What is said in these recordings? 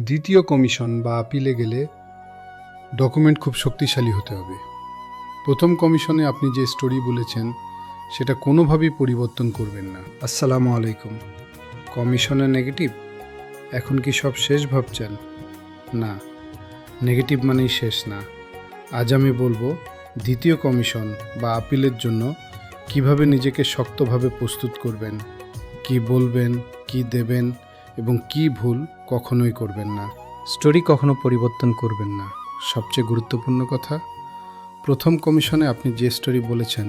দ্বিতীয় কমিশন বা আপিলে গেলে ডকুমেন্ট খুব শক্তিশালী হতে হবে। প্রথম কমিশনে আপনি যে স্টোরি বলেছেন সেটা কোনোভাবেই পরিবর্তন করবেন না। আসসালামু আলাইকুম। কমিশনে নেগেটিভ? এখন কি সব শেষ ভাবছেন? না, নেগেটিভ মানেই শেষ না। আজ আমি বলবো দ্বিতীয় কমিশন বা আপিলের জন্য কিভাবে নিজেকে শক্তভাবে প্রস্তুত করবেন, কি বলবেন, কি দেবেন এবং কি ভুল কখনোই করবেন না। স্টোরি কখনো পরিবর্তন করবেন না। সবচেয়ে গুরুত্বপূর্ণ কথা, প্রথম কমিশনে আপনি যে স্টোরি বলেছেন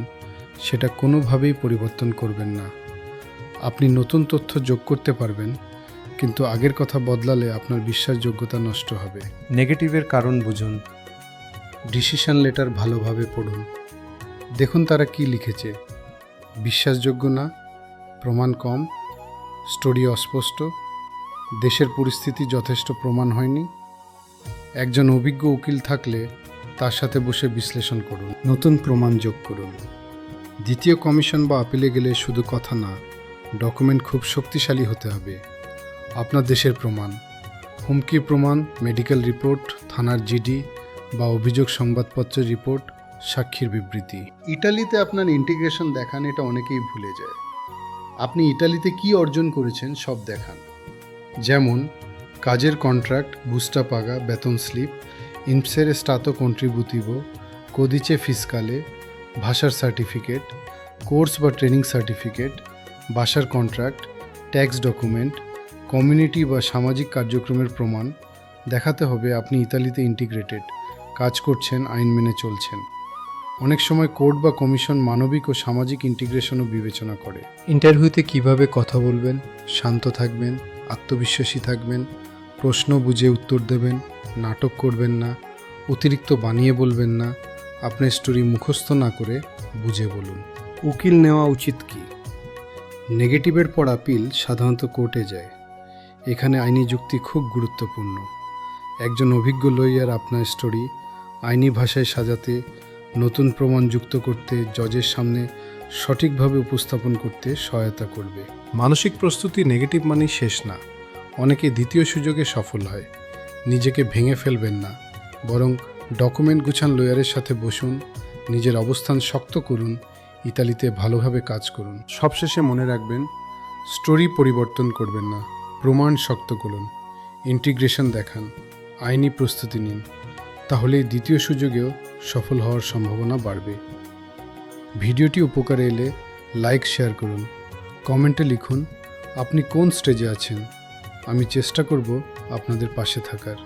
সেটা কোনোভাবেই পরিবর্তন করবেন না। আপনি নতুন তথ্য যোগ করতে পারবেন, কিন্তু আগের কথা বদলালে আপনার বিশ্বাসযোগ্যতা নষ্ট হবে। নেগেটিভের কারণ বুঝুন, ডিসিশন লেটার ভালোভাবে পড়ুন, দেখুন তারা কি লিখেছে। বিশ্বাসযোগ্য না, প্রমাণ কম, স্টোরি অস্পষ্ট, দেশের পরিস্থিতি যথেষ্ট প্রমাণ হয়নি। একজন অভিজ্ঞ উকিল থাকলে তার সাথে বসে বিশ্লেষণ করুন, নতুন প্রমাণ যোগ করুন। দ্বিতীয় কমিশন বা আপিলে গেলে শুধু কথা না, ডকুমেন্ট খুব শক্তিশালী হতে হবে। আপনার দেশের প্রমাণ, হুমকির প্রমাণ, মেডিকেল রিপোর্ট, থানার জিডি বা অভিযোগ সংবাদপত্রের রিপোর্ট, সাক্ষীর বিবৃতি। ইটালিতে আপনার ইন্টিগ্রেশন দেখান, এটা অনেকেই ভুলে যায়। আপনি ইটালিতে কি অর্জন করেছেন সব দেখান, যেমন কাজের কন্ট্রাক্ট, বুস্টা পাগা, বেতন স্লিপ, ইনসেরে স্টাতো কন্ট্রিবিউটিভো, কোদিচে ফিসকালে, ভাষার সার্টিফিকেট, কোর্স বা ট্রেনিং সার্টিফিকেট, বাসার কন্ট্রাক্ট, ট্যাক্স ডকুমেন্ট, কমিউনিটি বা সামাজিক কার্যক্রমের প্রমাণ। দেখাতে হবে আপনি ইতালিতে ইন্টিগ্রেটেড, কাজ করছেন, আইন মেনে চলছেন। অনেক সময় কোর্ট বা কমিশন মানবিক ও সামাজিক ইন্টিগ্রেশনও বিবেচনা করে। ইন্টারভিউতে কিভাবে কথা বলবেন, শান্ত থাকবেন, আত্মবিশ্বাসী থাকবেন, প্রশ্ন বুঝে উত্তর দেবেন, নাটক করবেন না, অতিরিক্ত বানিয়ে বলবেন না, আপনার স্টোরি মুখস্থ না করে বুঝে বলুন। উকিল নেওয়া উচিত কি? নেগেটিভের পর আপিল সাধারণত কোর্টে যায়। এখানে আইনি যুক্তি খুব গুরুত্বপূর্ণ। একজন অভিজ্ঞ লয়ার আপনার স্টোরি আইনি ভাষায় সাজাতে, নতুন প্রমাণ যুক্ত করতে, জজের সামনে সঠিকভাবে উপস্থাপন করতে সহায়তা করবে। মানসিক প্রস্তুতি নেগেটিভ মানেই শেষ না। অনেকে দ্বিতীয় সুযোগে সফল হয়। নিজেকে ভেঙে ফেলবেন না, বরং ডকুমেন্ট গুছান, লয়ারের সাথে বসুন, নিজের অবস্থান শক্ত করুন, ইতালিতে ভালোভাবে কাজ করুন। সবশেষে মনে রাখবেন, স্টোরি পরিবর্তন করবেন না, প্রমাণ শক্ত করুন, ইন্টিগ্রেশন দেখান, আইনি প্রস্তুতি নিন। তাহলেই দ্বিতীয় সুযোগেও সফল হওয়ার সম্ভাবনা বাড়বে। ভিডিওটি উপকারে এলে লাইক, শেয়ার করুন, কমেন্টে লিখুন আপনি কোন স্টেজে আছেন। আমি চেষ্টা করব আপনাদের পাশে থাকার।